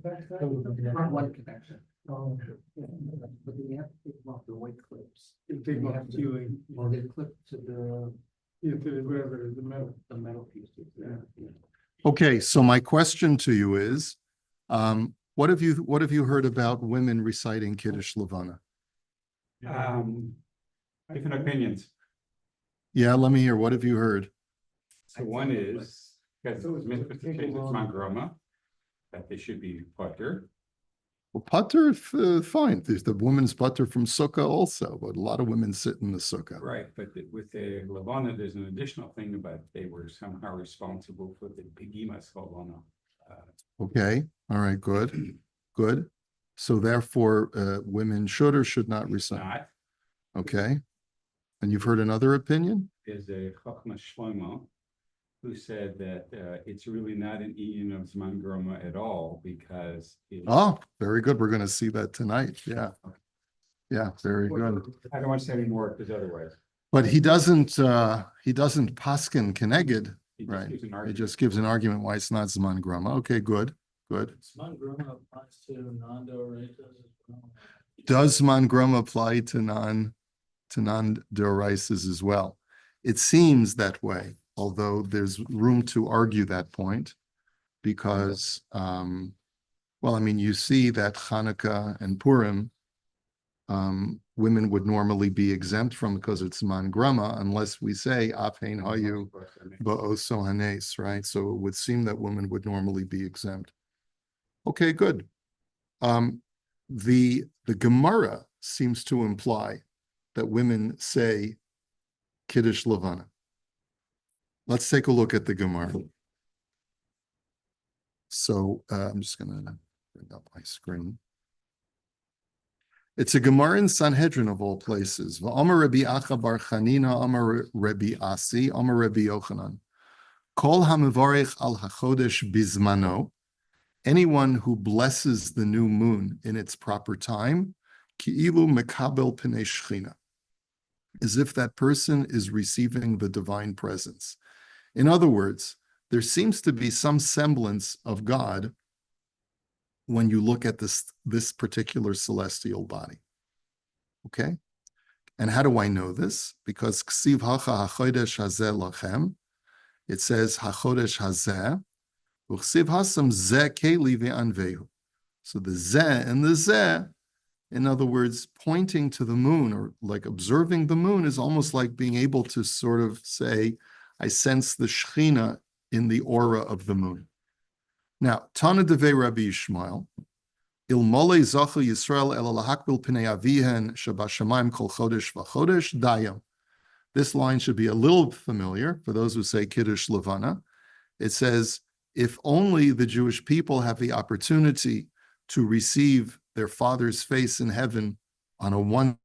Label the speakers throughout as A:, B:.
A: One connection. Oh, yeah. But then you have to take them off the white clips. You take them off the or they clip to the wherever the metal pieces. Yeah.
B: Okay, so my question to you is, what have you heard about women reciting Kiddush Levanah?
C: Different opinions.
B: Yeah, let me hear. What have you heard?
C: So one is, because it was mitzvah to change its mangroma, that they should be putter.
B: Well, putter, fine. There's the women's putter from Sukkah also, but a lot of women sit in the Sukkah.
C: Right, but with the Levanah, there's an additional thing about they were somehow responsible for the Pigimas Levanah.
B: Okay, all right, good, good. So therefore, women should or should not recite.
C: Not.
B: Okay, and you've heard another opinion?
C: Is a Chachma Shlomo who said that it's really not an Ian of Zman Groma at all because
B: Oh, very good. We're going to see that tonight. Yeah. Yeah, very good.
C: I don't want to say any more because otherwise.
B: But he doesn't paskin keneged,
C: He just
B: right?
C: gives an
B: He
C: argument.
B: just gives an argument why it's not Zman Grama. Okay, good, good.
A: Zman Groma applies to non-deoraitas as well.
B: Does Zman Grama apply to non-deoraisas as well? It seems that way, although there's room to argue that point because, well, I mean, you see that Hanukkah and Purim, women would normally be exempt from because it's man grama, unless we say Afhein Hayu Ba'oso Hanes, right? So it would seem that women would normally be exempt. Okay, good. The Gemara seems to imply that women say Kiddush Levanah. Let's take a look at the Gemara. So I'm just going to bring up my screen. It's a Gemara in Sanhedrin of all places. V'amar Rabbi Acha bar Chanina, Amar Rabbi Asi, Amar Rabbi Yochanan. Kol hamivarech al hachodesh bizmano. Anyone who blesses the new moon in its proper time, ki'ilu mekabel pnei shechina, as if that person is receiving the divine presence. In other words, there seems to be some semblance of God when you look at this particular celestial body. Okay? And how do I know this? Because Ksiv Hacha HaChodesh Hazeh Lachem, it says HaChodesh Hazeh, U'Ksiv Hasam Zeh Keli Ve'anvehu. So the Zeh and the Zeh, in other words, pointing to the moon or like observing the moon is almost like being able to sort of say, I sense the Shechina in the aura of the moon. Now, Tana Devei Rabbi Yishmael, Ilmole Zachu Yisrael El Lahakbil Pnei Avihen Shabashamayim Kol Chodesh V'Chodesh Dayam. This line should be a little familiar for those who say Kiddush Levanah. It says, if only the Jewish people have the opportunity to receive their Father's face in heaven on a one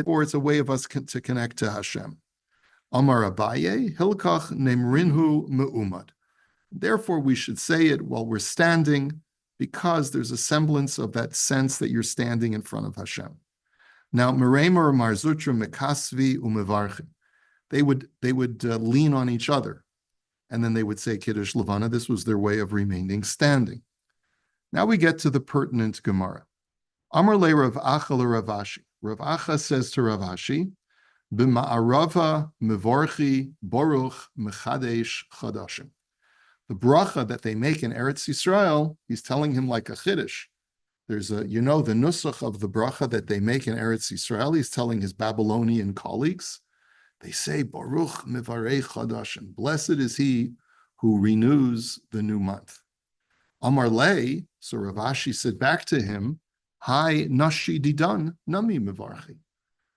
B: or it's a way of us to connect to Hashem. Amar Abaye, Hilkach Nemrinhu Me'umad. Therefore, we should say it while we're standing, because there's a semblance of that sense that you're standing in front of Hashem. Now, Meremer, Marzutra, Mekasvi, Umevarchi. They would lean on each other, and then they would say Kiddush Levanah. This was their way of remaining standing. Now we get to the pertinent Gemara. Amar le Rav Acha le Rav Ashi. Rav Acha says to Rav Ashi, B'ma'arava mevorchi boruch mechadesh chadashim. The bracha that they make in Eretz Yisrael, he's telling him like a chiddush. There's the nusach of the bracha that they make in Eretz Yisrael. He's telling his Babylonian colleagues. They say, Baruch mivarei chadashim. Blessed is he who renews the new month. Amar le, so Rav Ashi said back to him, Hi nashi didan nami mivarchi.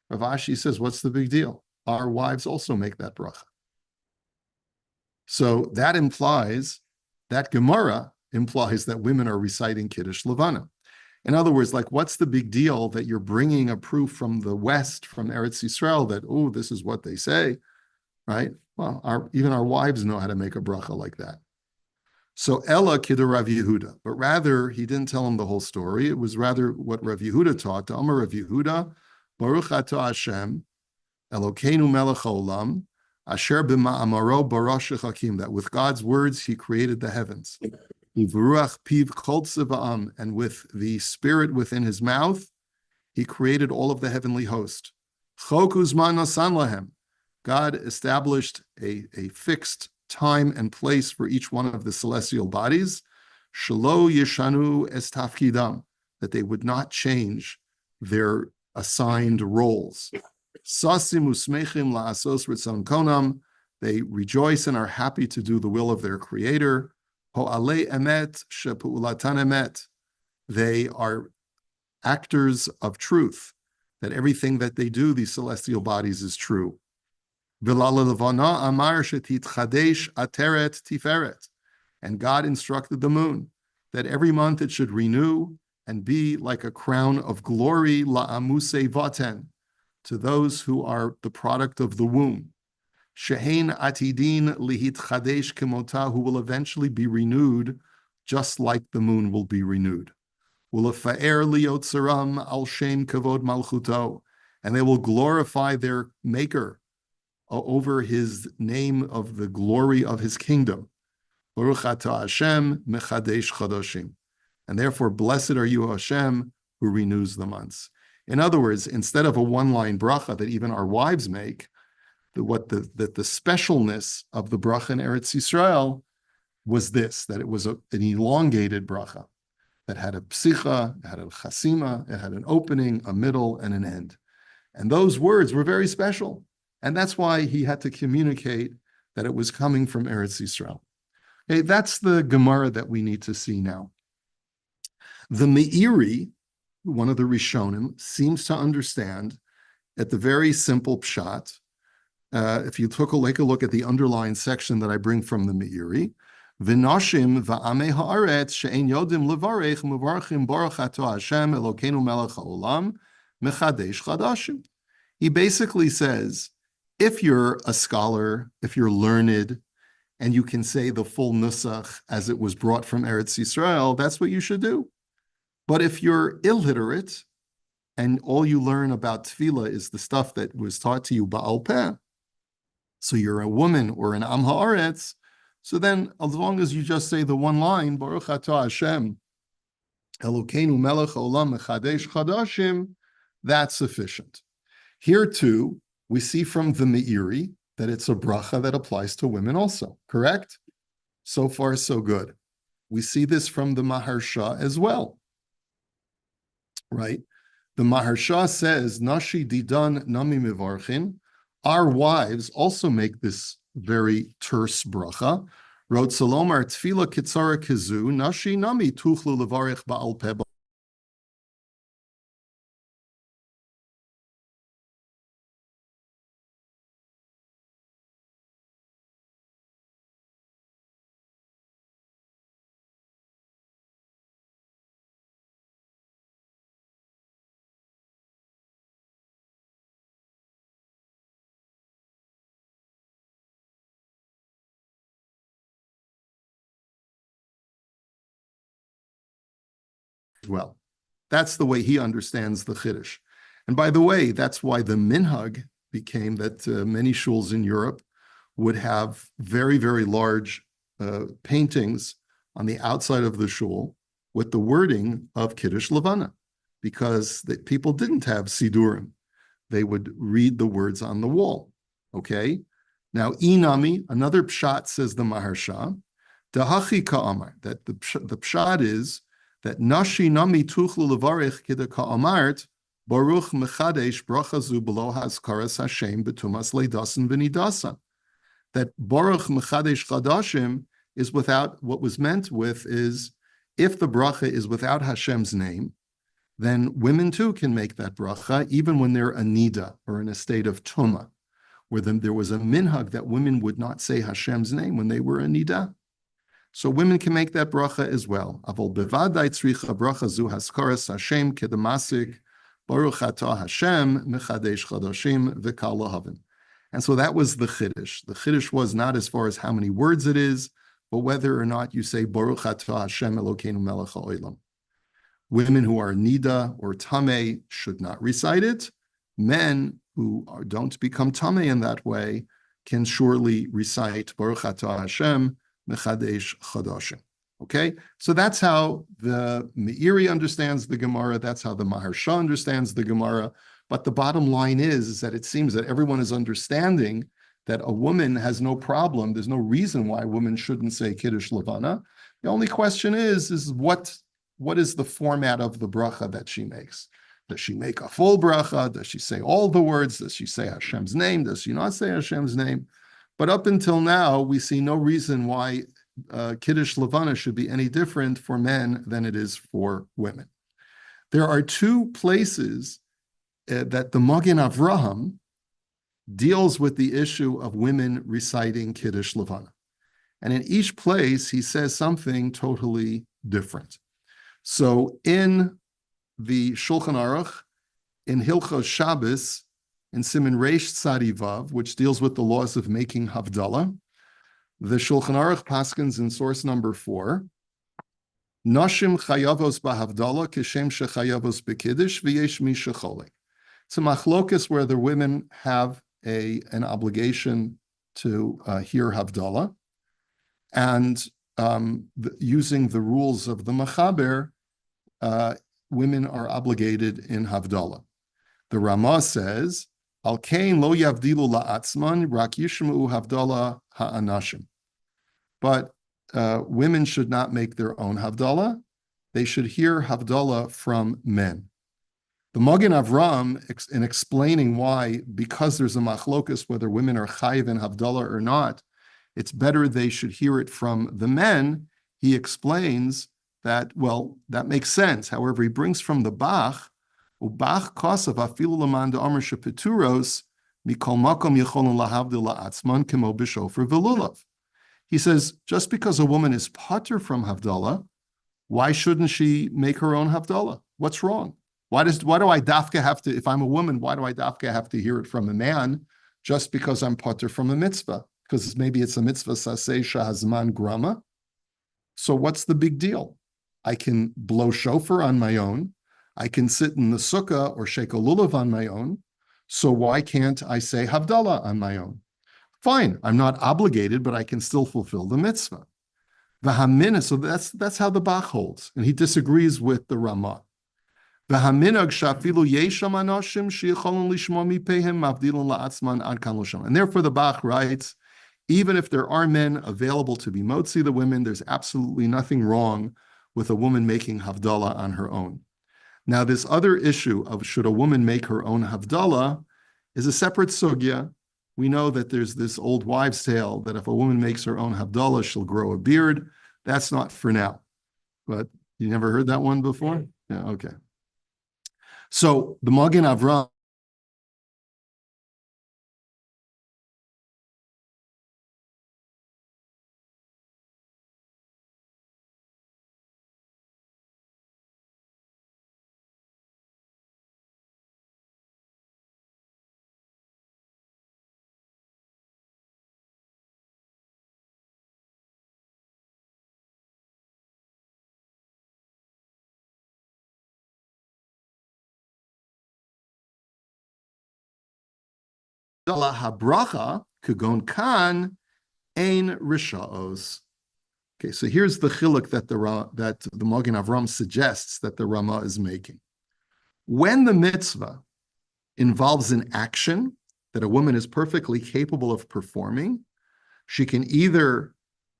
B: Rav Ashi says, what's the big deal? Our wives also make that bracha. So that implies, that Gemara implies that women are reciting Kiddush Levanah. In other words, like, what's the big deal that you're bringing a proof from the West, from Eretz Yisrael, that, oh, this is what they say? right? Well, even our wives know how to make a bracha like that. So Ella Kiddur Rav Yehuda, but rather he didn't tell him the whole story. It was rather what Rav Yehuda taught. To Amar Rav Yehuda, Baruch Atah Hashem, Elokeinu Melech Haolam, Asher b'ma'amaro barash hakim. That with God's words he created the heavens. U'v'ruach piv kol tziva'am, and with the spirit within his mouth, he created all of the heavenly host. Chok uzman nasan lahem. God established a fixed time and place for each one of the celestial bodies. Shelo yeshanu es tafkidam, that they would not change their assigned roles. Sasim usmechim la'asos ritzon konam. They rejoice and are happy to do the will of their creator. Ho'alei emet shepu'ulatan emet. They are actors of truth, that everything that they do, these celestial bodies, is true. Levanah amar shetitchadesh ateret tiferet. And God instructed the moon that every month it should renew and be like a crown of glory, la'amuse vaten, to those who are the product of the womb. Shehein atidin lihitchadesh kemota, who will eventually be renewed just like the moon will be renewed. Ulafa'er liotzaram al shem kavod malchuto, and they will glorify their maker over his name of the glory of his kingdom. Baruch atah Hashem mechadesh chadoshim. And therefore, blessed are you, Hashem, who renews the months. In other words, instead of a one-line bracha that even our wives make, the specialness of the bracha in Eretz Yisrael was this, that it was an elongated bracha that had a psicha, it had a chasima, it had an opening, a middle, and an end. And those words were very special. And that's why he had to communicate that it was coming from Eretz Yisrael. Okay, that's the Gemara that we need to see now. The Meiri, one of the Rishonim, seems to understand at the very simple pshat. If you take a look at the underlined section that I bring from the Meiri, V'nashim v'amei haaretz she'ein yodim levarech mevarchim baruch atah Hashem Elokeinu melech haolam mechadesh chadashim. He basically says, if you're a scholar, if you're learned, and you can say the full nusach as it was brought from Eretz Yisrael, that's what you should do. But if you're illiterate, and all you learn about tefillah is the stuff that was taught to you ba'al peh, so you're a woman or an am haaretz, so then as long as you just say the one line, Baruch atah Hashem, Elokeinu melech haolam mechadesh chadashim, that's sufficient. Here too, we see from the Meiri that it's a bracha that applies to women also, correct? So far, so good. We see this from the Maharsha as well, right? The Maharsha says, Nashi didan nami mivarchin. Our wives also make this very terse bracha. Wrote Salomar tefila kitzara kizu, Nashi nami tuchlu levarich ba'al peh. Well, that's the way he understands the Kiddush. And by the way, that's why the minhag became that many shuls in Europe would have very, very large paintings on the outside of the shul with the wording of Kiddush Levanah, because people didn't have sidurim. They would read the words on the wall, okay? Now, inami, another pshat, says the Maharsha, dahachi ka'amar, that the pshat is that nashi nami tuchlu levarich kida ka'amart, baruch mechadesh bracha zu below haskaras Hashem betumas leidasan v'nidasan. That baruch mechadesh chadashim is without, what was meant with is, if the bracha is without Hashem's name, then women too can make that bracha, even when they're a nida, or in a state of tuma, where there was a minhag that women would not say Hashem's name when they were a nida. So women can make that bracha as well. Avol bevadai tzricha bracha zu haskaras Hashem kedamasik baruch atah Hashem mechadesh chadashim v'kal lahavim. And so that was the Kiddush. The Kiddush was not as far as how many words it is, but whether or not you say Baruch Atah Hashem Elokeinu Melech HaOlam. Women who are Nida or Tameh should not recite it. Men who don't become Tameh in that way can surely recite Baruch Atah Hashem Mechadesh Chadashim. Okay, so that's how the Meiri understands the Gemara. That's how the Maharsha understands the Gemara. But the bottom line is that it seems that everyone is understanding that a woman has no problem. There's no reason why women shouldn't say Kiddush Levanah. The only question is what is the format of the bracha that she makes? Does she make a full bracha? Does she say all the words? Does she say Hashem's name? Does she not say Hashem's name? But up until now, we see no reason why Kiddush Levanah should be any different for men than it is for women. There are two places that the Magen Avraham deals with the issue of women reciting Kiddush Levanah. And in each place, he says something totally different. So in the Shulchan Aruch, in Hilchos Shabbos, in Siman Reish Tzadi Vav, which deals with the laws of making Havdalah, the Shulchan Aruch paskins in source number 4, Nashim chayavos b'havdalah kishem shechayavos b'kiddush v'yesh mi shecholek. It's a machlokas where the women have an obligation to hear Havdalah, and using the rules of the Machaber, women are obligated in Havdalah. The Ramah says, Al kain lo yavdilu la'atzman, rak yishma'u Havdalah ha'anashim. But women should not make their own Havdalah. They should hear Havdalah from men. The Magen Avraham, in explaining why, because there's a machlokus whether women are chayiv in Havdalah or not, it's better they should hear it from the men. He explains that, well, that makes sense. However, he brings from the Bach, Ubach kosav afilu laman de'amar shepeturos mikol makom yecholon lahavdil la'atzman kemo b'shofar v'lulav. He says, just because a woman is pater from Havdalah, why shouldn't she make her own Havdalah? What's wrong? Why do I dafka have to, if I'm a woman, why do I dafka have to hear it from a man just because I'm pater from a mitzvah? Because maybe it's a mitzvah saseh shahazman grama. So what's the big deal? I can blow shofar on my own. I can sit in the sukkah or shake a lulav on my own. So why can't I say Havdalah on my own? Fine, I'm not obligated, but I can still fulfill the mitzvah. V'hamina, so that's how the Bach holds, and he disagrees with the Ramah. V'haminag shafilu yesham anoshim sheyicholon lishmo mipehem mavdilon la'atzman ad kan lo sham. And therefore the Bach writes, even if there are men available to be motzi the women, there's absolutely nothing wrong with a woman making Havdalah on her own. Now, this other issue of should a woman make her own Havdalah is a separate sugya. We know that there's this old wives' tale that if a woman makes her own Havdalah, she'll grow a beard. That's not for now. But you never heard that one before? Yeah, okay. So the Magen Avraham habracha kugon kan ein rishaos. Okay, so here's the chiluk that the Magen Avraham suggests that the Ramah is making. When the mitzvah involves an action that a woman is perfectly capable of performing, she can either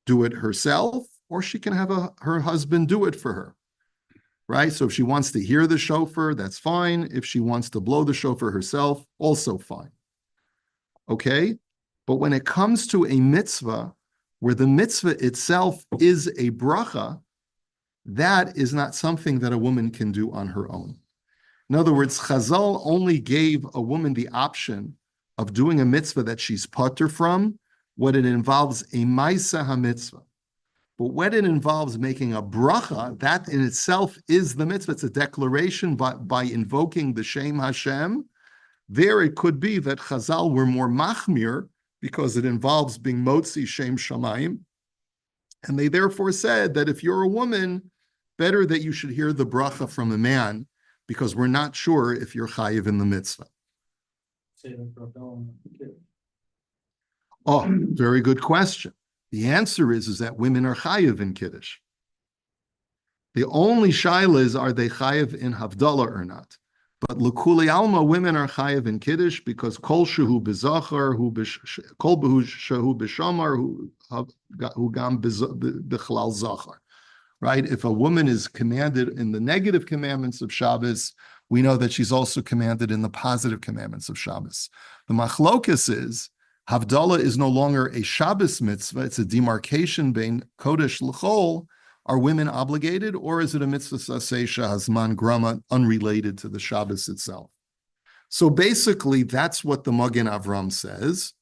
B: do it herself or she can have her husband do it for her. Right? So if she wants to hear the shofar, that's fine. If she wants to blow the shofar herself, also fine. Okay? But when it comes to a mitzvah, where the mitzvah itself is a bracha, that is not something that a woman can do on her own. In other words, Chazal only gave a woman the option of doing a mitzvah that she's pater from when it involves a ma'aseh ha-mitzvah. But when it involves making a bracha, that in itself is the mitzvah. It's a declaration by invoking the Shem Hashem. There it could be that Chazal were more machmir because it involves being motzi shem shamayim. And they therefore said that if you're a woman, better that you should hear the bracha from a man because we're not sure if you're chayiv in the mitzvah. Oh, very good question. The answer is that women are chayiv in Kiddush. The only shaila is, are they chayiv in Havdalah or not? But l'kuli alma, women are chayiv in Kiddush because kol shehu b'zachar, kol shehu b'shamar, hu gam b'chalal zachar. Right? If a woman is commanded in the negative commandments of Shabbos, we know that she's also commanded in the positive commandments of Shabbos. The machlokas is, Havdalah is no longer a Shabbos mitzvah, it's a demarcation between Kodesh l'chol. Are women obligated, or is it a mitzvah sasesha hazman grama unrelated to the Shabbos itself? So basically, that's what the Magen Avram says.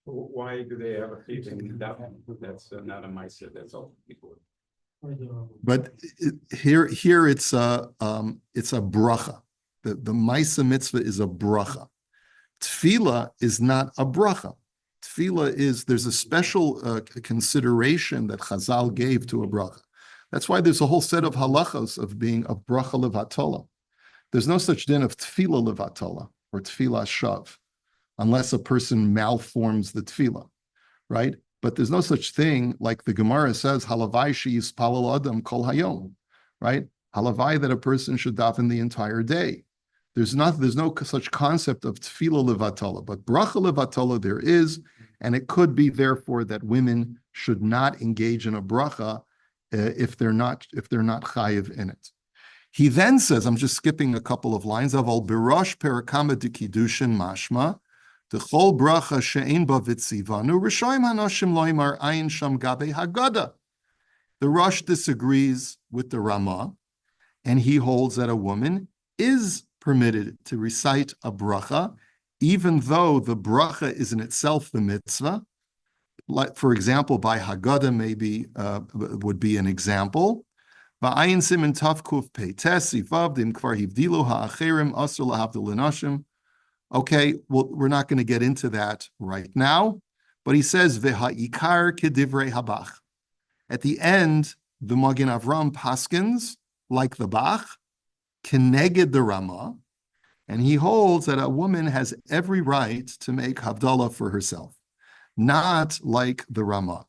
C: Why do they have a feeling that that's not a ma'aser? That's all people.
B: But here it's a bracha. The ma'aser mitzvah is a bracha. Tefillah is not a bracha. Tefillah is, there's a special consideration that Chazal gave to a bracha. That's why there's a whole set of halachos of being a bracha levatola. There's no such din of tefillah levatola or tefillah shav, unless a person malforms the tefillah, right? But there's no such thing, like the Gemara says, halavai sheyispalel adam kol hayom, right? Halavai, that a person should daven the entire day. There's no such concept of tefillah levatola, but bracha levatola there is, and it could be therefore that women should not engage in a bracha if they're not chayiv in it. He then says, I'm just skipping a couple of lines, aval birash perakama de kiddushin mashma, dechol bracha she'ein ba v'tzivanu, rishoyim hanoshim loimar ayin sham gabe haggadah. The Rosh disagrees with the Ramah, and he holds that a woman is permitted to recite a bracha, even though the bracha is in itself the mitzvah. Like, for example, by Haggadah maybe would be an example. Va'ayin simin tavkuf peites sivav dim kvar hivdilu ha'acherim asur lahavdil lenashim. Okay, well, we're not going to get into that right now, but he says v'ha'ikar kedivrei habach. At the end, the Magen Avram paskins like the Bach, keneged the Ramah, and he holds that a woman has every right to make Havdalah for herself, not like the Ramah.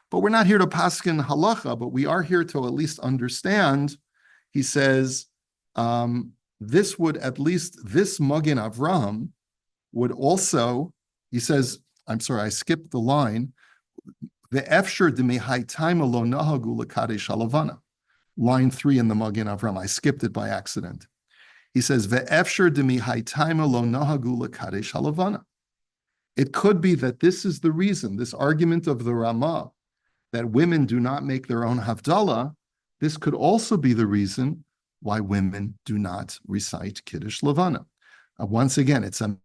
B: But we're not here to paskin halacha, but we are here to at least understand. He says, this would at least, this Magen Avraham would also, he says, I'm sorry, I skipped the line, the efshir demehai taima lo nahagu lekadesh halavana. Line 3 in the Magen Avraham, I skipped it by accident. He says, ve'efshir demihai taima lo nahagu lekadesh halavana. It could be that this is the reason, this argument of the Ramah, that women do not make their own Havdalah, this could also be the reason why women do not recite Kiddush Levanah. Once again, it's a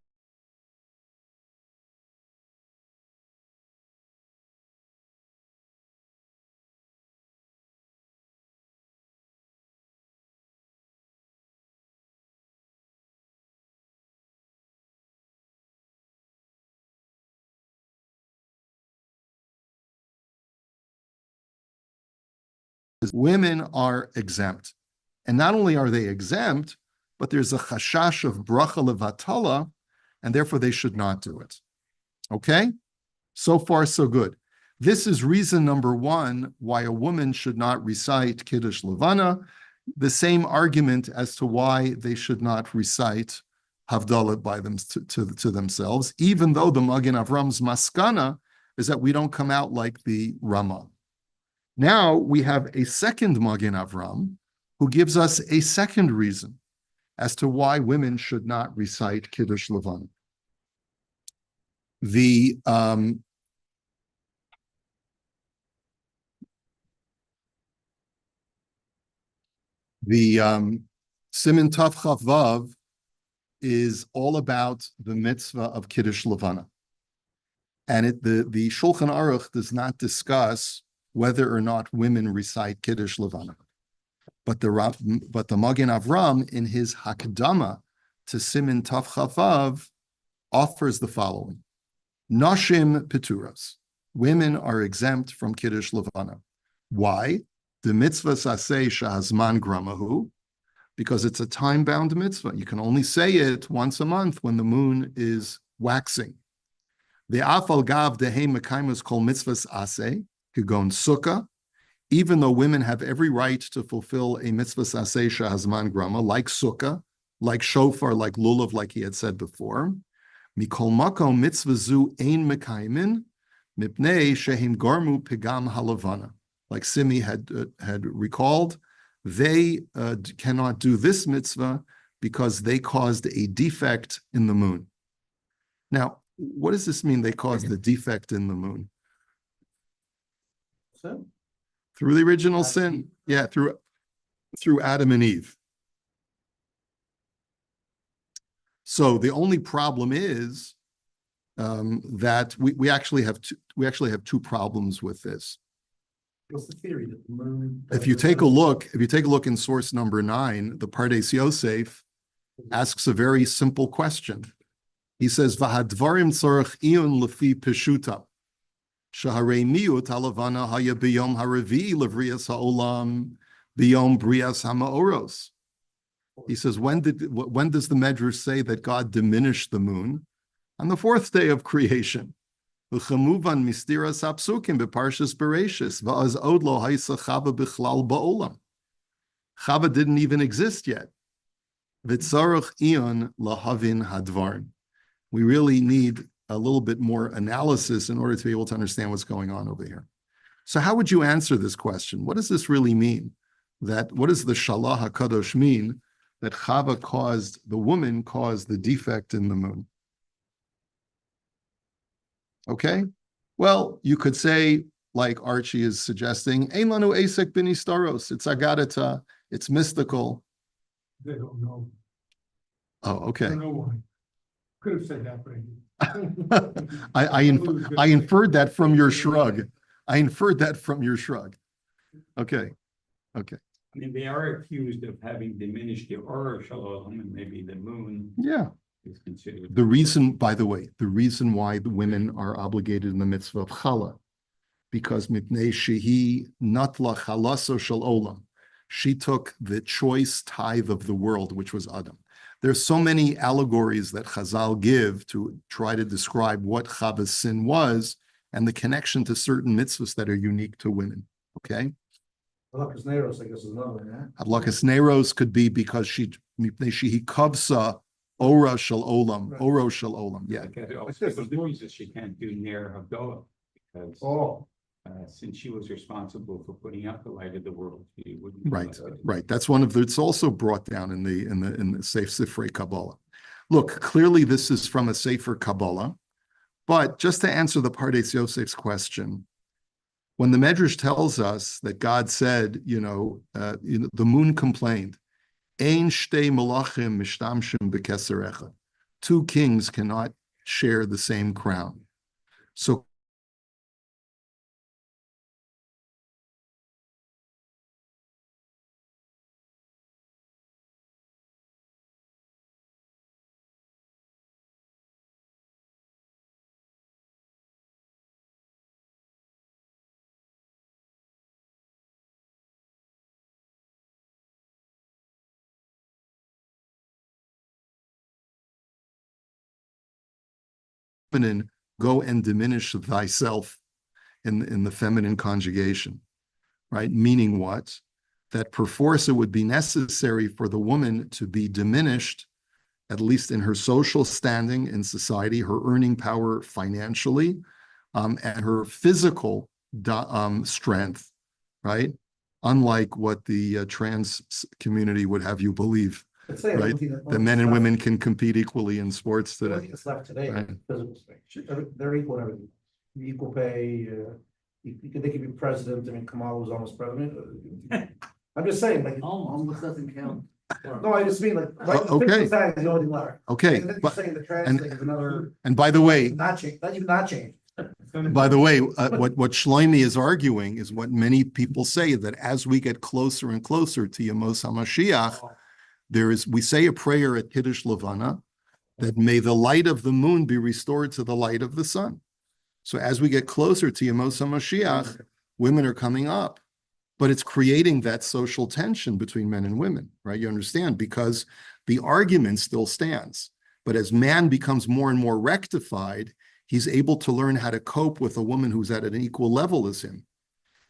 B: women are exempt. And not only are they exempt, but there's a chashash of bracha levatala, and therefore they should not do it. Okay? So far, so good. This is reason number one why a woman should not recite Kiddush Levanah, the same argument as to why they should not recite Havdalah by them to themselves, even though the Magen Avram's maskana is that we don't come out like the Ramah. Now we have a second Magen Avram who gives us a second reason as to why women should not recite Kiddush Levanah. The Siman Tav Chav Vav is all about the mitzvah of Kiddush Levanah. And the Shulchan Aruch does not discuss whether or not women recite Kiddush Levanah. But the Magen Avram in his Hakdama to Siman Tav Chavav offers the following: Nashim Peturas, women are exempt from Kiddush Levanah. Why? The mitzvah saseh shahazman gramahu, because it's a time-bound mitzvah. You can only say it once a month when the moon is waxing. The afal gav dehe mekaimus kol mitzvahs aseh, kugon sukkah, even though women have every right to fulfill a mitzvah saseh shahazman grama, like sukkah, like shofar, like lulav, like he had said before. Mikol makom mitzvah zu ein mekaimin, mipnei shehim garmu pigam halavana. Like Simi had recalled, they cannot do this mitzvah because they caused a defect in the moon. Now, what does this mean? They caused the defect in the moon
A: So,
B: through the original sin. Yeah, through Adam and Eve. So the only problem is that we actually have two problems with this.
A: what's the theory that the moon?
B: If you take a look in source number 9, the Pardes Yosef asks a very simple question. He says, "V'hadvarim tzorach iyun lefi peshuta, shaharei miut halavana haya biyom haravi levrias haolam biyom brias hamaoros." He says, when does the Medrash say that God diminished the moon? On the 4th day of creation. Chava didn't even exist yet. We really need a little bit more analysis in order to be able to understand what's going on over here. So how would you answer this question? What does this really mean? What does the Shalah HaKadosh mean that the woman caused the defect in the moon? Okay, well, you could say, like Archie is suggesting, Ein lanu esek b'nistaros. It's agadata. It's mystical.
A: They don't know.
B: Oh,
A: I
B: okay.
A: don't know why. Could have said that, but
B: I inferred that from your shrug. Okay.
C: I mean, they are accused of having diminished the Or Shalom, and maybe the moon
B: Yeah.
C: is considered.
B: By the way, the reason why the women are obligated in the mitzvah of chala, because mipnei shehi natla chalaso shel olam, she took the choice tithe of the world, which was Adam. There's so many allegories that Chazal give to try to describe what Chava's sin was and the connection to certain mitzvahs that are unique to women. Okay.
A: Adlakas Neros, I guess, is another one, yeah?
B: Adlakas Neros could be because she kavsa ora shel olam,
A: Right.
B: oro shel olam. Yeah.
C: Because also the reason she can't do Ner Havdalah, because since she was responsible for putting out the light of the world, she wouldn't.
B: Right. That's one of the. It's also brought down in the Sefer Kabbalah. Look, clearly this is from a Sefer Kabbalah, but just to answer the Pardes Yosef's question, when the Medrash tells us that God said, the moon complained, Ein shtei malachim mishtamshim b'keser echad. 2 kings cannot share the same crown. So feminine, go and diminish thyself in the feminine conjugation, right? Meaning what? That perforce it would be necessary for the woman to be diminished, at least in her social standing in society, her earning power financially, and her physical strength, right? Unlike what the trans community would have you believe. Right, that men and women can compete equally in sports today.
A: It's left today,
B: Right.
A: physical strength. They're equal in everything. Equal pay, they could be president. I mean, Kamala was almost president. I'm just saying, like. Almost doesn't count. No, I just mean like.
B: Okay.
A: The only thing left.
B: Okay,
A: And then you're
B: but
A: saying the trans thing is another.
B: and by the way,
A: Not change, not even not change.
B: By the way, what Shlomi is arguing is what many people say, that as we get closer and closer to Yemos HaMashiach, we say a prayer at Kiddush Levanah that may the light of the moon be restored to the light of the sun. So as we get closer to Yemos HaMashiach, women are coming up, but it's creating that social tension between men and women, right? You understand? Because the argument still stands. But as man becomes more and more rectified, he's able to learn how to cope with a woman who's at an equal level as him.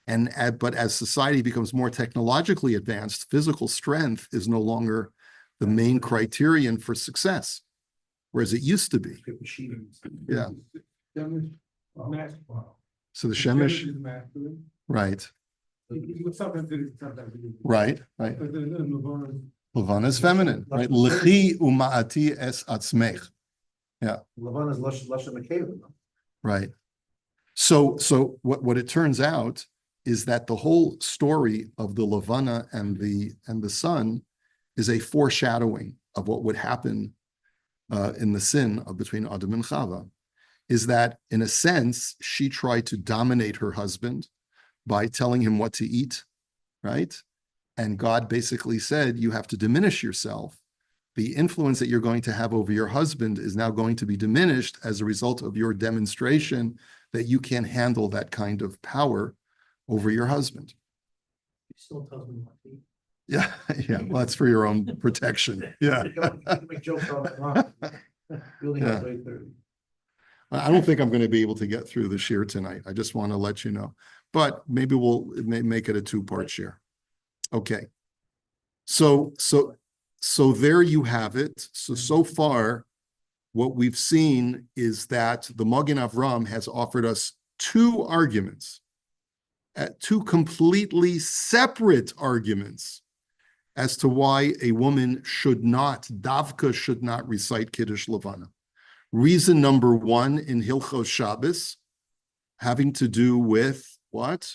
B: But as society becomes more technologically advanced, physical strength is no longer the main criterion for success, whereas it used to be. Yeah. So the Shemesh, right. Right. Levanah is feminine, right? Lechi uma'ati es atzmech. Yeah.
A: Levanah is Lashon Mekayim.
B: Right. So what it turns out is that the whole story of the Levanah and the sun is a foreshadowing of what would happen in the sin between Adam and Chava. Is that in a sense she tried to dominate her husband by telling him what to eat, right? And God basically said, you have to diminish yourself. The influence that you're going to have over your husband is now going to be diminished as a result of your demonstration that you can't handle that kind of power over your husband.
A: He still tells me what to eat.
B: Yeah, yeah. Well, that's for your own protection. Yeah.
A: Make jokes on that. Building up 8:30.
B: I don't think I'm going to be able to get through the shiur tonight. I just want to let you know. But maybe we'll make it a two-part shiur. Okay. So there you have it. So far, what we've seen is that the Magen Avram has offered us two arguments, two completely separate arguments as to why a woman Davka should not recite Kiddush Levanah. Reason number one in Hilchos Shabbos, having to do with what?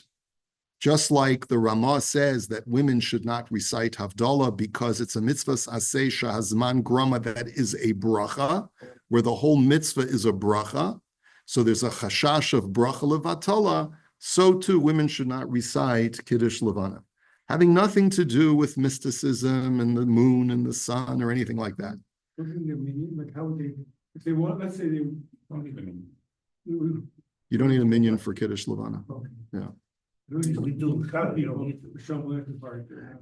B: Just like the Ramah says that women should not recite Havdalah because it's a mitzvah aseh shahazman grama, that is a bracha, where the whole mitzvah is a bracha. So there's a chashash of bracha levatala. So too, women should not recite Kiddush Levanah, having nothing to do with mysticism and the moon and the sun or anything like that.
D: Like how would they, if they want, let's say they don't even.
B: You don't need a minyan for Kiddush Levanah.
D: Okay.
B: Yeah.
A: We do, you don't need to.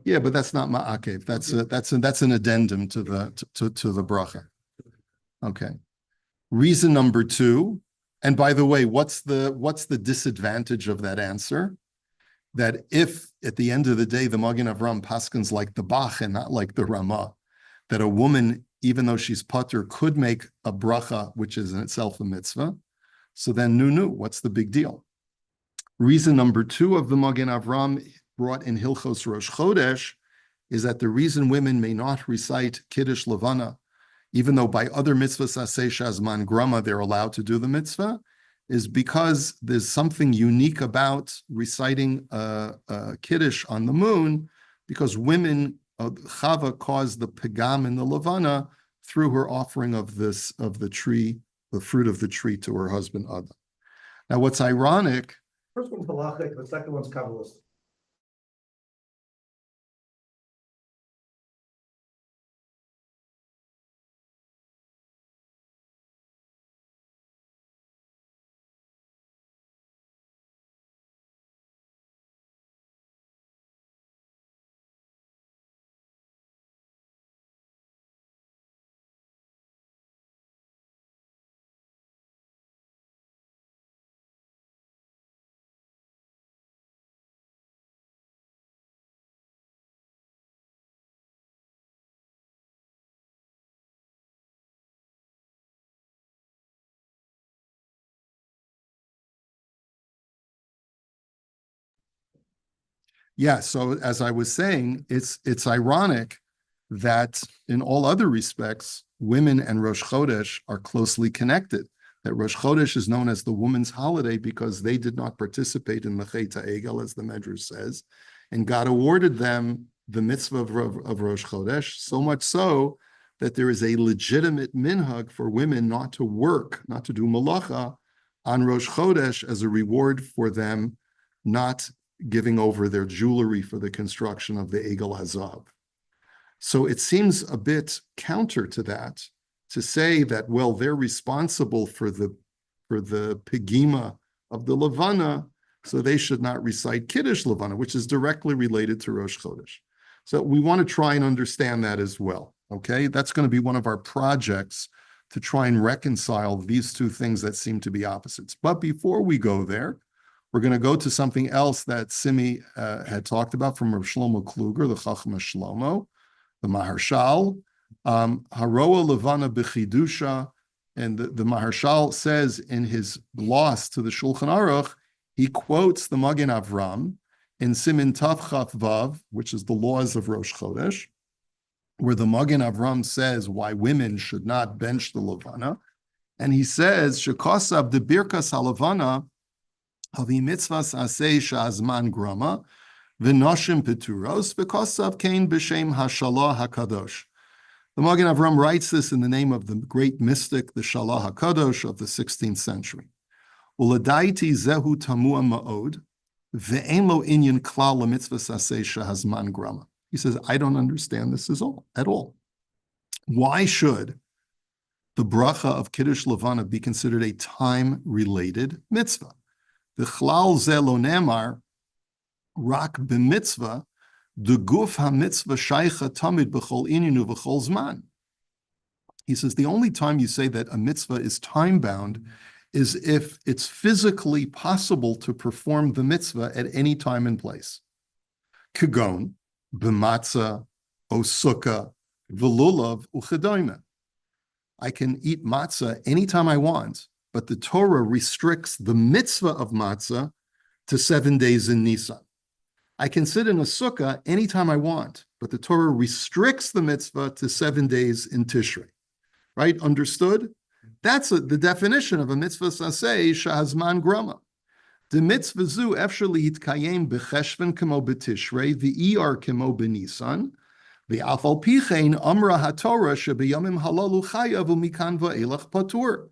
B: Yeah, but that's not ma'akev. That's an addendum to the bracha. Okay. Reason number two, and by the way, what's the disadvantage of that answer? That if at the end of the day the Magen Avram paskins like the Bach and not like the Ramah, that a woman, even though she's pater, could make a bracha, which is in itself a mitzvah. So then, what's the big deal? Reason number two of the Magen Avram brought in Hilchos Rosh Chodesh is that the reason women may not recite Kiddush Levanah, even though by other mitzvahs aseh shazman grama they're allowed to do the mitzvah, is because there's something unique about reciting Kiddush on the moon, because women, Chava caused the pegam in the Levanah through her offering of the tree, the fruit of the tree, to her husband Adam. Now, what's ironic.
A: First one's halachic, the second one's Kabbalistic.
B: Yeah, so as I was saying, it's ironic that in all other respects, women and Rosh Chodesh are closely connected. That Rosh Chodesh is known as the women's holiday because they did not participate in the Chet HaEgel, as the Medrash says, and God awarded them the mitzvah of Rosh Chodesh, so much so that there is a legitimate minhag for women not to work, not to do malacha on Rosh Chodesh as a reward for them not giving over their jewelry for the construction of the Egel Hazav. So it seems a bit counter to that to say that, well, they're responsible for the pigima of the Levanah, so they should not recite Kiddush Levanah, which is directly related to Rosh Chodesh. So we want to try and understand that as well, okay? That's going to be one of our projects to try and reconcile these two things that seem to be opposites. But before we go there, we're going to go to something else that Simi had talked about from Rav Shlomo Kluger, the Chachma Shlomo, the Maharshal, Haroa Levanah B'chidusha, and the Maharshal says in his gloss to the Shulchan Aruch, he quotes the Magen Avram in Simin Tav Chaf Vav, which is the laws of Rosh Chodesh, where the Magen Avram says why women should not bench the Levanah, and he says, Shekosab de Birkas HaLevanah Havi mitzvahs aseh sha'azman grama v'noshim peturos v'kosav kein b'shem hashalah hakadosh. The Magen Avram writes this in the name of the great mystic, the Shalah HaKadosh of the 16th century. Uladaiti zehu tamua ma'od ve'en lo inyan klal lemitzvahs aseh sha'azman grama. He says, I don't understand this at all. Why should the bracha of Kiddush Levanah be considered a time-related mitzvah? The chlal ze lo nemar rak b'mitzvah the guf ha-mitzvah shaycha tamid b'chol inyan u'v'chol zman. He says the only time you say that a mitzvah is time-bound is if it's physically possible to perform the mitzvah at any time and place. Kagon, b'matzah, o sukkah, v'lulav, u'chedoyme. I can eat matzah anytime I want, but the Torah restricts the mitzvah of matzah to 7 days in Nisan. I can sit in a sukkah anytime I want, but the Torah restricts the mitzvah to 7 days in Tishrei. Right? Understood? That's the definition of a mitzvah saseh shahazman grama. The mitzvah zu efshar lihitkayem b'cheshvan kemo b'tishrei v'iyar kemo b'nisan v'afal pichein amra haTorah shebiyamim halalu chayav u'mikan va'elach patur.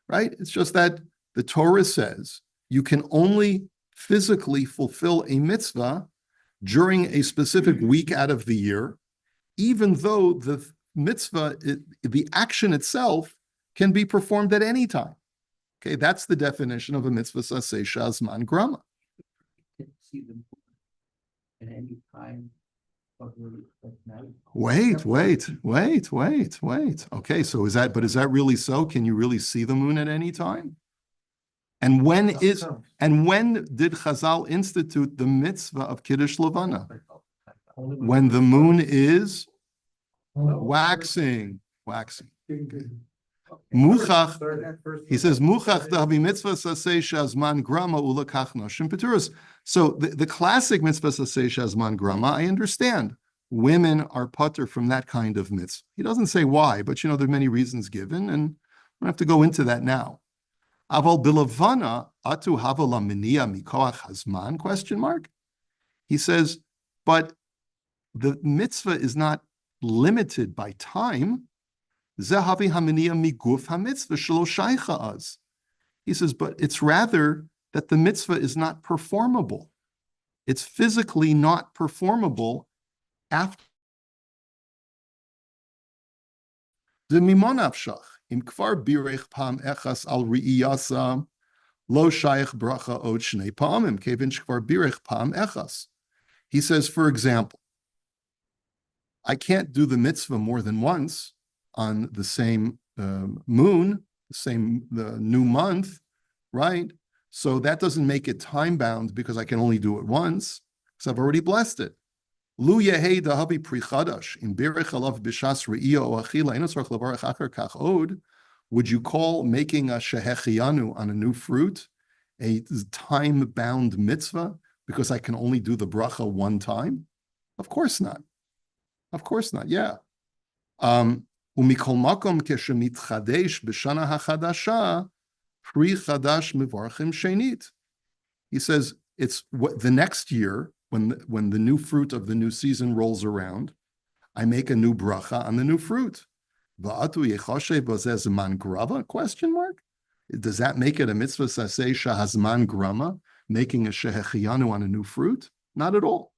B: Right? It's just that the Torah says you can only physically fulfill a mitzvah during a specific week out of the year, even though the mitzvah, the action itself, can be performed at any time. Okay, that's the definition of a mitzvah saseh shazman grama.
E: See them at any time.
B: Wait. Okay, so is that really so? Can you really see the moon at any time? And when did Chazal institute the mitzvah of Kiddush Levanah? When the moon is waxing. Muchach, he says, Muchach dahavi mitzvah saseh shazman grama ulakach noshim peturos. So the classic mitzvah saseh shazman grama, I understand. Women are putter from that kind of mitzvah. He doesn't say why, but there are many reasons given, and we don't have to go into that now. Aval bilavana atu havala minia mikoach hazman, question mark. He says, but the mitzvah is not limited by time. Zehavi haminia miguf hamitzvah shelo shaycha az. He says, but it's rather that the mitzvah is not performable. It's physically not performable after the mimonavshach. Im kvar birech pam echas al ri'iyasa lo shayach bracha od shnei pamim kevin shkvar birech pam echas. He says, for example, I can't do the mitzvah more than once on the same moon, the new month, right? So that doesn't make it time bound because I can only do it once because I've already blessed it. Lu yehei dahavi pri chadash in birech alav b'shas re'iyah o achila eno tzarich levarech acher kach od. Would you call making a shehechianu on a new fruit a time-bound mitzvah because I can only do the bracha one time? Of course not. Of course not. Yeah. Umikol makom keshemitchadesh b'shana hachadasha pri chadash mivarchim shenit. He says it's the next year when the new fruit of the new season rolls around, I make a new bracha on the new fruit. Va'atu yechoshe b'zeh zman grava? Question mark. Does that make it a mitzvah saseh shahazman grama, making a shehechiyanu on a new fruit? Not at all.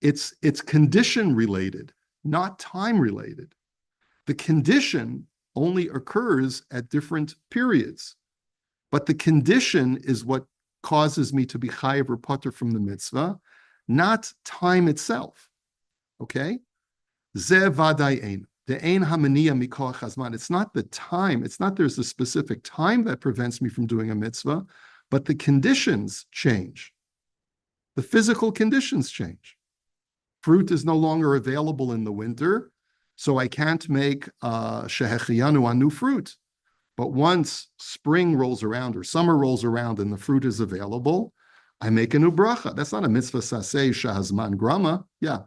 B: It's condition related, not time related. The condition only occurs at different periods, but the condition is what causes me to be chayav or potter from the mitzvah, not time itself. Okay? Ze vaday ein. The ein hamaniya mikoach hazman. It's not the time. It's not there's a specific time that prevents me from doing a mitzvah, but the conditions change. The physical conditions change. Fruit is no longer available in the winter, so I can't make shehechiyanu on new fruit. But once spring rolls around or summer rolls around and the fruit is available, I make a new bracha. That's not a mitzvah saseh shahazman grama. Yeah.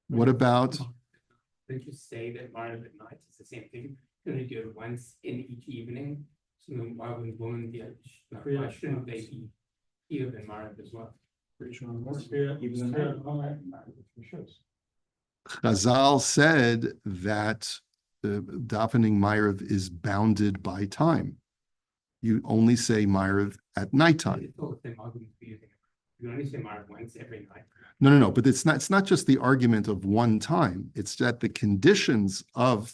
B: What about?
F: Did you say that Marav at night is the same thing? Can they do it once in each evening? So then why would women be? Why shouldn't they be here than Marav as well?
B: Chazal said that the davening Ma'ariv is bounded by time. You only say Ma'ariv at nighttime.
F: You only say Marav once every night.
B: No. But it's not just the argument of one time. It's that the conditions of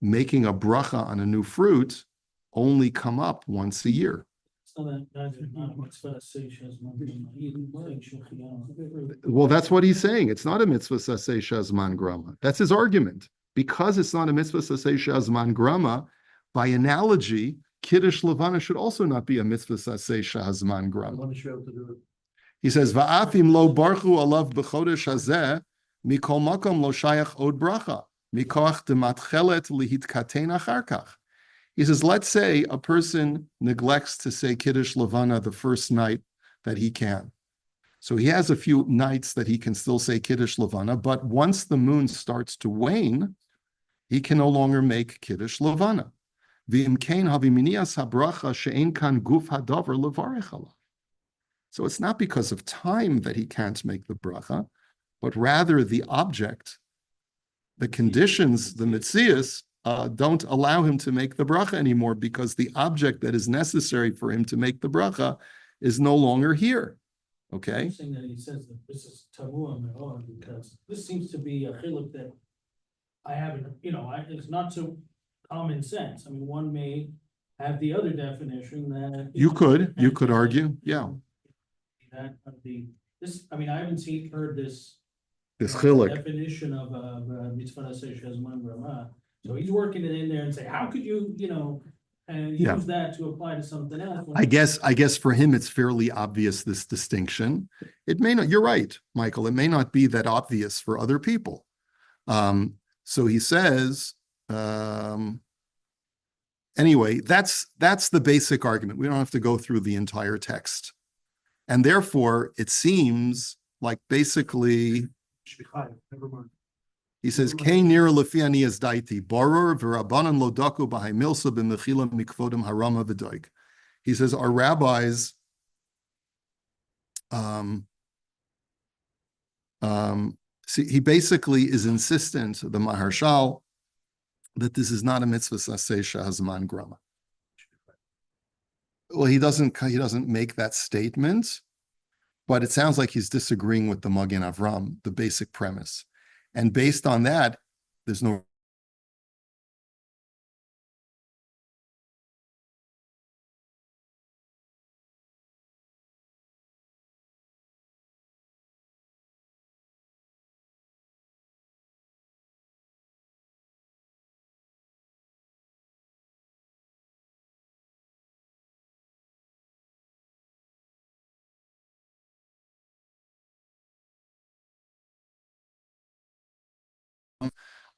B: making a bracha on a new fruit only come up once a year. Well, that's what he's saying. It's not a mitzvah saseh shazman grama. That's his argument. Because it's not a mitzvah saseh shazman grama, by analogy, Kiddush Levanah should also not be a mitzvah saseh shazman grama. He says, "Va'afim lo barchu alav b'chodesh hazeh mikol makom lo shayach od bracha mikoach dematchelet lihitkatein achar kach." He says, let's say a person neglects to say Kiddush Levanah the first night that he can. So he has a few nights that he can still say Kiddush Levanah, but once the moon starts to wane, he can no longer make Kiddush Levanah. V'imkein haviminias habracha she'ein kan guf hadavar levarech alav. So it's not because of time that he can't make the bracha, but rather the object, the conditions, the mitzias, don't allow him to make the bracha anymore because the object that is necessary for him to make the bracha is no longer here. Okay?
G: Interesting that he says that this is tamuah me'od because this seems to be a chiluk that I haven't, it's not so common sense. I mean, one may have the other definition that
B: You could argue, yeah.
G: That I haven't heard this
B: chiluk.
G: definition of mitzvah shazman grama. So he's working it in there and say, how could you, use that to apply to something else?
B: I guess for him it's fairly obvious, this distinction. It may not, you're right, Michael, it may not be that obvious for other people. So he says, anyway, that's the basic argument. We don't have to go through the entire text. And therefore, it seems like basically, he says, "Kain nira lefiani as daiti boror v'rabbanan lo daku b'hai milsa b'mechila mikvodim harama v'doig." He says, our rabbis he basically is insistent, the Maharshal, that this is not a mitzvah saseh shahazman grama. Well, he doesn't make that statement, but it sounds like he's disagreeing with the Magen Avram, the basic premise. And based on that, there's no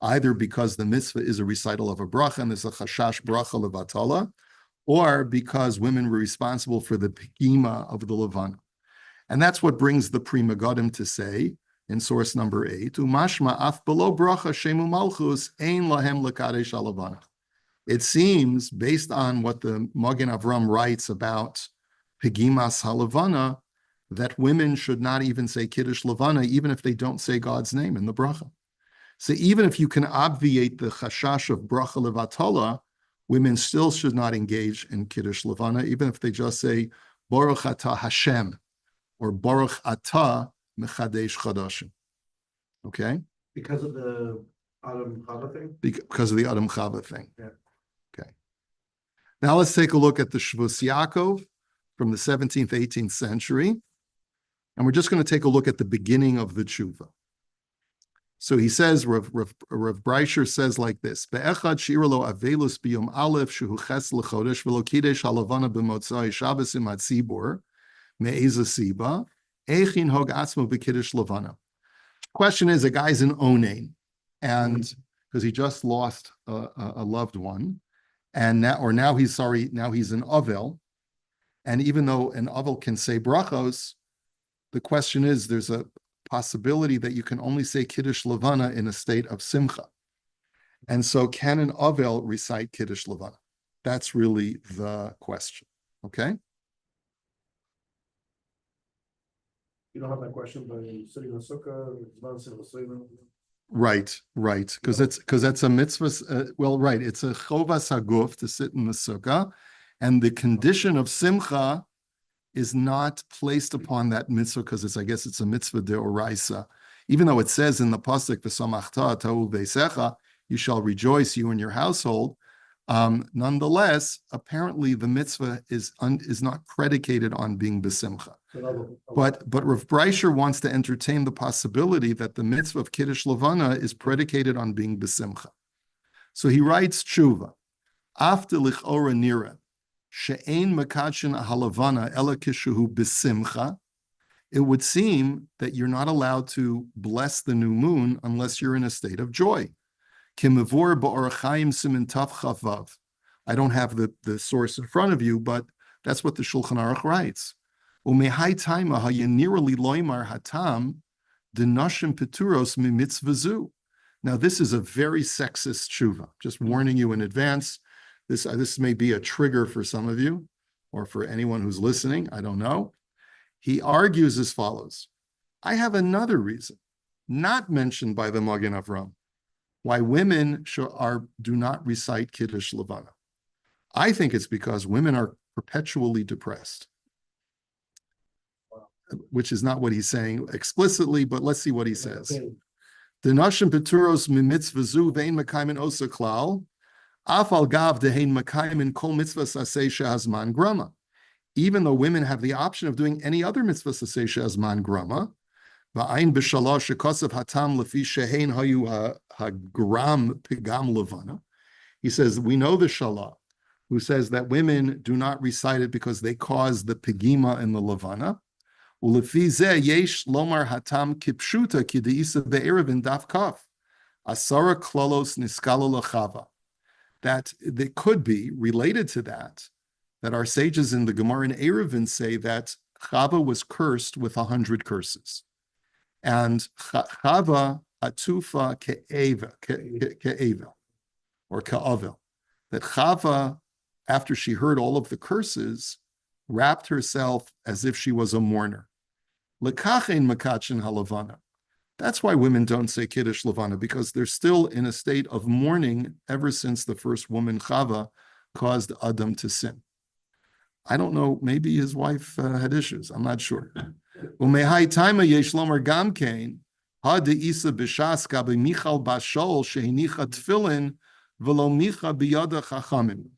B: either because the mitzvah is a recital of a bracha and there's a chashash bracha levatala, or because women were responsible for the pigima of the Levanah. And that's what brings the Pri Megadim to say in source number 8, Umashma af below bracha shemu malchus ein lahem lekadesh haLevanah. It seems, based on what the Magen Avram writes about pigimas haLevanah, that women should not even say Kiddush Levanah, even if they don't say God's name in the bracha. So even if you can obviate the chashash of bracha levatala, women still should not engage in Kiddush Levanah, even if they just say, Baruch Atah Hashem, or Baruch Atah Mechadesh Chadashim. Okay?
A: Because of the Adam Chava thing?
B: Because of the Adam Chava thing.
A: Yeah.
B: Okay. Now let's take a look at the Shvus Yaakov from the 17th, 18th century. And we're just going to take a look at the beginning of the tshuva. So he says, Rav Breisher says like this: Be'echad shira lo avelus biyom aleph shehu ches lechodesh v'lo kidesh halavana b'motzai Shabbos im hatzibur me'eza siba echin hog atzmo b'kiddush levana. Question is, a guy's an onain, and because he just lost a loved one, and now he's an avel, and even though an avel can say brachos, the question is, there's a possibility that you can only say Kiddush Levanah in a state of simcha. And so can an avel recite Kiddush Levanah? That's really the question, okay?
A: You don't have that question by sitting in a sukkah,
B: Right, because that's a mitzvah. Right, it's a chovas haguf to sit in the sukkah, and the condition of simcha is not placed upon that mitzvah because I guess it's a mitzvah deoraisa. Even though it says in the pasuk v'samachta ta'u veisecha, you shall rejoice, you and your household. Nonetheless, apparently the mitzvah is not predicated on being besimcha. But Rav Breisher wants to entertain the possibility that the mitzvah of Kiddush Levanah is predicated on being besimcha. So he writes tshuva, after lichora nira, she'ein mekadshin halavana ela kishuhu besimcha. It would seem that you're not allowed to bless the new moon unless you're in a state of joy. Kimavur ba'orachayim simin tav chavav. I don't have the source in front of you, but that's what the Shulchan Aruch writes. Umehai taima hayanirali loymar hatam denashim peturos mimitzvazu. Now this is a very sexist tshuva. Just warning you in advance. This may be a trigger for some of you, or for anyone who's listening. I don't know. He argues as follows: I have another reason, not mentioned by the Magen Avram, why women do not recite Kiddush Levanah. I think it's because women are perpetually depressed, which is not what he's saying explicitly, but let's see what he says. The nashim peturos mimitzvazu vein mekaymin osa klal, afal gav dehein mekaymin kol mitzvah sasei shehazman grama. Even though women have the option of doing any other mitzvah sasei shehazman grama, va'ayin b'shalosh shekosav hatam lefi shehein hayu hagram pigam levana. He says, we know the shalah, who says that women do not recite it because they cause the pigima in the levana. Ulefi zeh yesh lomar hatam kipshuta ki deisa be'erev daf kaf. Asara klolos niskalo lachava. That they could be related to that our sages in the Gemara in Eruvin say that Chava was cursed with 100 curses. And Chava atufa ke'eva, or ka'avel. That Chava, after she heard all of the curses, wrapped herself as if she was a mourner. Lekachein makachin halavana. That's why women don't say Kiddush Levanah, because they're still in a state of mourning ever since the first woman, Chava, caused Adam to sin. I don't know, maybe his wife had issues. I'm not sure. Umehai taima yesh lomer gamkein, ha deisa b'shaska b'michal bashol shehinicha tefillin v'lo micha b'yada chachamim.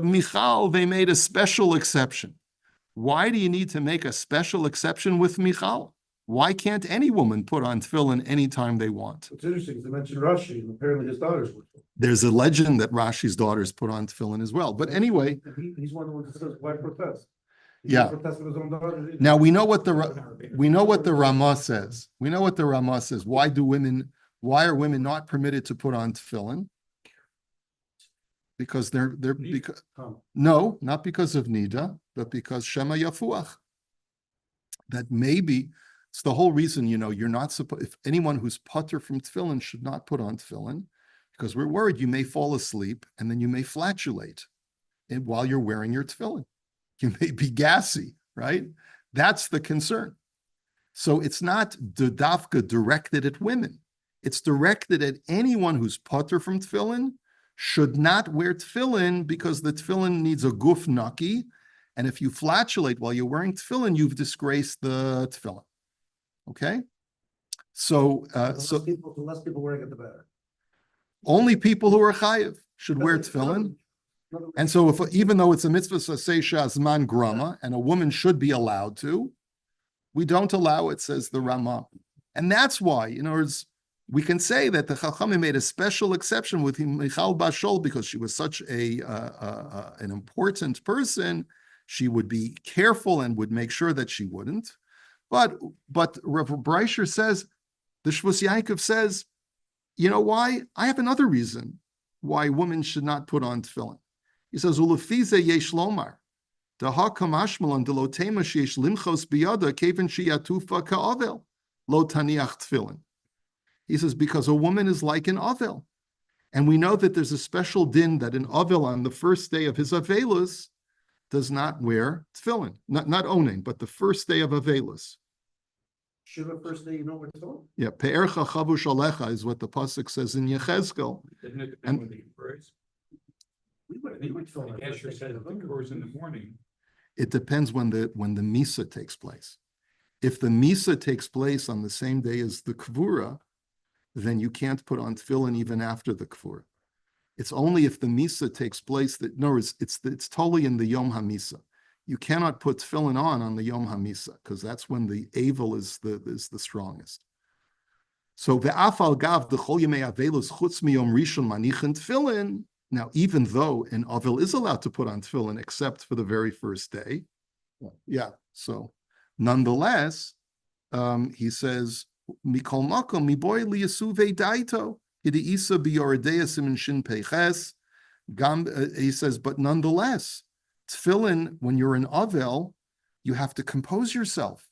B: Michal, they made a special exception. Why do you need to make a special exception with Michal? Why can't any woman put on tefillin anytime they want?
A: It's interesting, because they mentioned Rashi, and apparently his daughters would.
B: There's a legend that Rashi's daughters put on tefillin as well. But anyway,
A: And he's one of the ones that says, why protest? He
B: Yeah.
A: protests with his own daughters.
B: now we know what the Ramah says. We know what the Ramah says. Why are women not permitted to put on tefillin? Because because no, not because of Nida, but because Shema Yafuach. That maybe it's the whole reason, you're not supposed, if anyone who's putter from tefillin should not put on tefillin, because we're worried you may fall asleep and then you may flatulate while you're wearing your tefillin. You may be gassy, right? That's the concern. So it's not dafka directed at women. It's directed at anyone who's putter from tefillin should not wear tefillin because the tefillin needs a guf naki. And if you flatulate while you're wearing tefillin, you've disgraced the tefillin. Okay? So,
A: The less people wearing it, the better.
B: only people who are chayiv should wear tefillin. And so even though it's a mitzvah sasei shazman grama, and a woman should be allowed to, we don't allow it, says the Ramah. And that's why, in other words, we can say that the Chachamim made a special exception with Michal Bashol because she was such an important person. She would be careful and would make sure that she wouldn't. But Rav Breisher says, the Shvus Yaakov says, you know why? I have another reason why women should not put on tefillin. He says, "Ulefize yesh lomar, daha kamashmalon de lo tema sheyesh limchos biyada keven sheyatufa ka'avel lo taniach tefillin." He says, because a woman is like an avel. And we know that there's a special din that an avel on the first day of his avelus does not wear tefillin. Not onen, but the first day of avelus.
A: Shiva first day, what it's on?
B: Yeah, pe'ercha chavush alecha is what the pasuk says in Yechezkel.
C: Didn't it
B: And-
C: depend when the occurs?
A: We would film
C: The Esher said it occurs in the morning.
B: It depends when the misa takes place. If the misa takes place on the same day as the kvura, then you can't put on tefillin even after the kvura. It's only if the misa takes place that, no, it's totally in the Yom HaMisa. You cannot put tefillin on the Yom HaMisa because that's when the avel is the strongest. So ve'afal gav d'chol yemei avelus chutz miyom rishon manichin tefillin. Now, even though an avel is allowed to put on tefillin except for the very first day, yeah. So, nonetheless, he says mikol makom miboy liyasuve daito hideisa biyoredeya simin shin peiches. He says, but nonetheless, tefillin, when you're an avel, you have to compose yourself.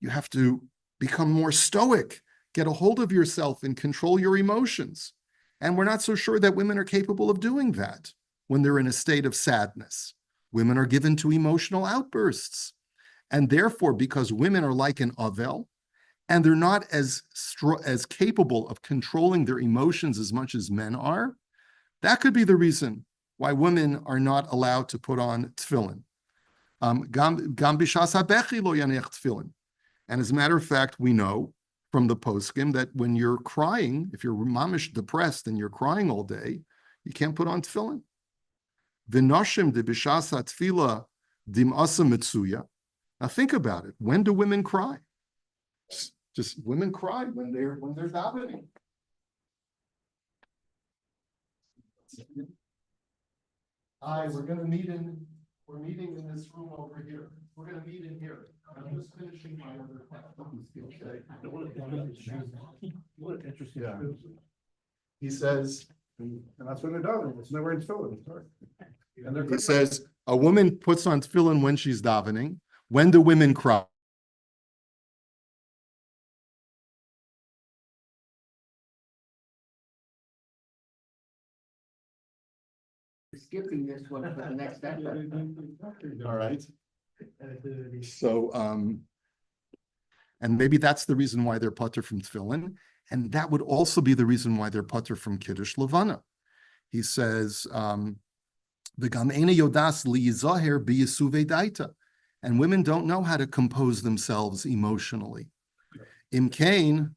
B: You have to become more stoic, get a hold of yourself and control your emotions. And we're not so sure that women are capable of doing that when they're in a state of sadness. Women are given to emotional outbursts. And therefore, because women are like an avel, and they're not as capable of controlling their emotions as much as men are, that could be the reason why women are not allowed to put on tefillin. Gam b'shas habechi lo yanech tefillin. And as a matter of fact, we know from the poskim that when you're crying, if you're mamish depressed and you're crying all day, you can't put on tefillin. V'noshim de b'shas hatfila dim'asa mitzuya. Now think about it. When do women cry? Just women cry when they're davening. We're meeting in this room over here. We're going to meet in here. I'm just finishing my other class. Okay.
A: What an interesting.
B: Yeah. He says,
A: And that's when they're done. It's nowhere in tefillin. And they're
B: he says, a woman puts on tefillin when she's davening. When do women cry?
E: Skipping this one for the next episode.
B: All right. So, and maybe that's the reason why they're putter from tefillin. And that would also be the reason why they're putter from Kiddush Levanah. He says, "V'gam eina yodas liyizaher b'yisuve daita." And women don't know how to compose themselves emotionally. Im kain,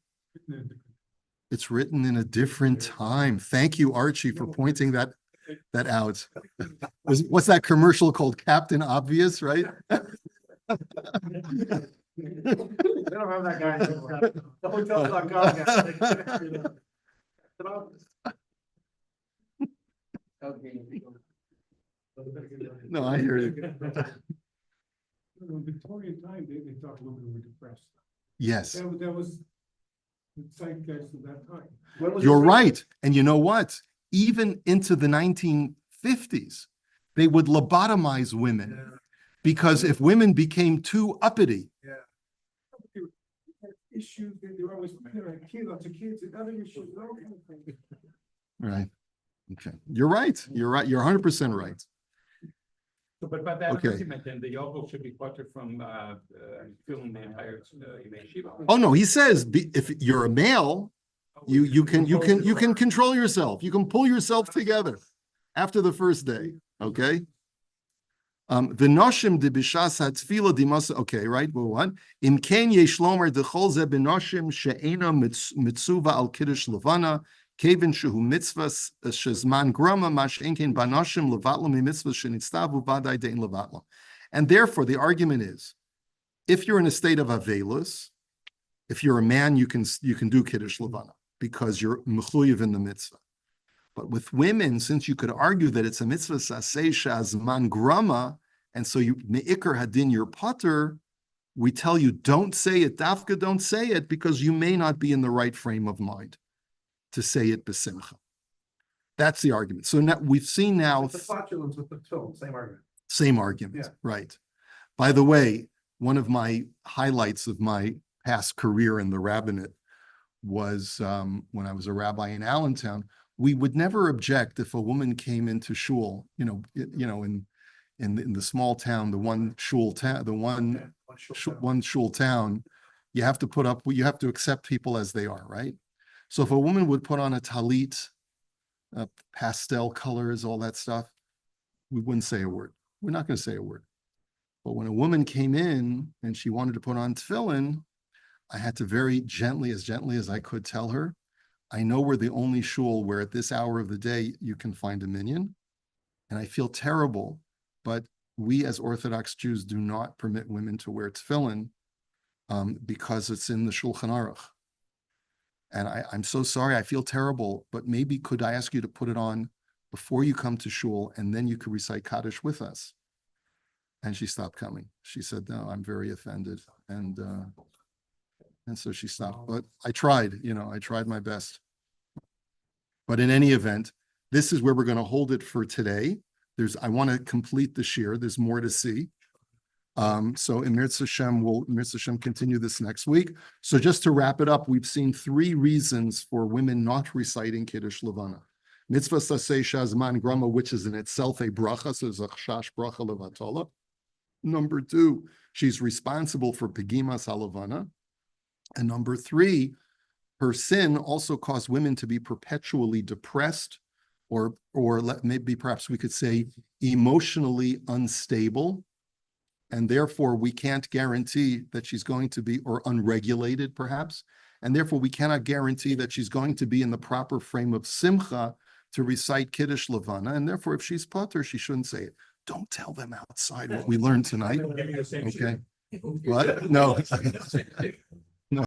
B: it's written in a different time. Thank you, Archie, for pointing that out. What's that commercial called? Captain Obvious, right?
A: They don't have that guy anymore. The hotel's not gone yet.
E: Okay.
B: No, I hear you.
D: In Victorian time, they thought women were depressed.
B: Yes,
D: That was the zeitgeist of that time.
A: When was
B: you're
A: this
B: right. And you know what? Even into the 1950s, they would lobotomize women
A: written?
B: because if women became too uppity,
D: They had issues, they were always, lots of kids and other issues, all kind of things.
B: right? Okay, you're right. You're right. You're 100% right.
C: So, but by that
B: Okay.
C: argument, then the yokel should be quartered from filling the entire yeshiva.
B: Oh no, he says if you're a male, you can control yourself. You can pull yourself together after the first day. Okay. V'noshim de b'shas hatfila dimasa. Okay, right. Well, what? Im ken yesh lomer dechol ze b'noshim she'ena mitzuva al kiddush levana kevin shehu mitzvahs shezman grama mash enken b'noshim levatlo mitzvahs shenitztavu vadai dein levatlo. And therefore, the argument is, if you're in a state of avelus, if you're a man, you can do kiddush levana because you're mechuyev in the mitzvah. But with women, since you could argue that it's a mitzvah saseh shazman grama, and so you me'ikar hadin your potter, we tell you don't say it, dafka, don't say it, because you may not be in the right frame of mind to say it besimcha. That's the argument. So now we've seen now
A: The flatulence with the film, same argument.
B: same argument,
A: Yeah.
B: right? By the way, one of my highlights of my past career in the rabbinate was when I was a rabbi in Allentown. We would never object if a woman came into shul, in the small town, the one shul town, one shul town, you have to accept people as they are, right? So if a woman would put on a talit, pastel colors, all that stuff, we wouldn't say a word. We're not going to say a word. But when a woman came in and she wanted to put on tefillin, I had to very gently as I could tell her, I know we're the only shul where at this hour of the day you can find a minyan, and I feel terrible, but we as Orthodox Jews do not permit women to wear tefillin because it's in the Shulchan Aruch. And I'm so sorry, I feel terrible, but maybe could I ask you to put it on before you come to shul, and then you could recite Kaddish with us? And she stopped coming. She said, no, I'm very offended. And so she stopped, but I tried my best. But in any event, this is where we're going to hold it for today. I want to complete the shiur. There's more to see. So in Mirz Hashem, we'll continue this next week. So just to wrap it up, we've seen 3 reasons for women not reciting Kiddush Levanah. Mitzvah Saseh Shazman Grama, which is in itself a bracha, so it's a chash bracha levatola. Number 2, she's responsible for Pegimas HaLevana. And number 3, her sin also caused women to be perpetually depressed, or maybe perhaps we could say emotionally unstable. And therefore, we can't guarantee that she's going to be, or unregulated perhaps. And therefore, we cannot guarantee that she's going to be in the proper frame of simcha to recite Kiddush Levanah. And therefore, if she's potter, she shouldn't say it. Don't tell them outside what we learned tonight. Okay. What? No.